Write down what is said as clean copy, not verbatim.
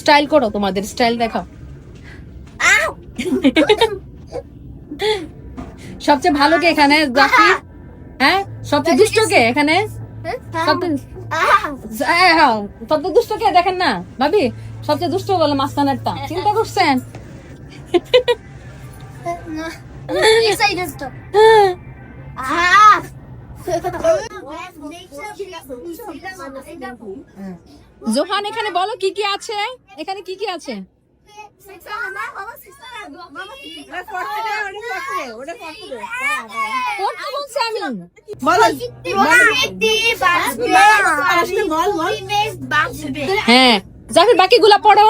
Style করো, তোমাদের style দেখাও। সবচেয়ে ভালো কে এখানে জাফি? হ্যাঁ, সবচেয়ে দুষ্ট কে এখানে? সবচেয়ে দুষ্ট কে দেখেন না ভাবি? সবচেয়ে দুষ্ট বলে মাঝখানেরটা, চিন্তা করছেন? জোহান এখানে বলো কি কি আছে, এখানে কি কি আছে? পড়তে বলছি আমি। হ্যাঁ জাফির বাকিগুলা পড়ো।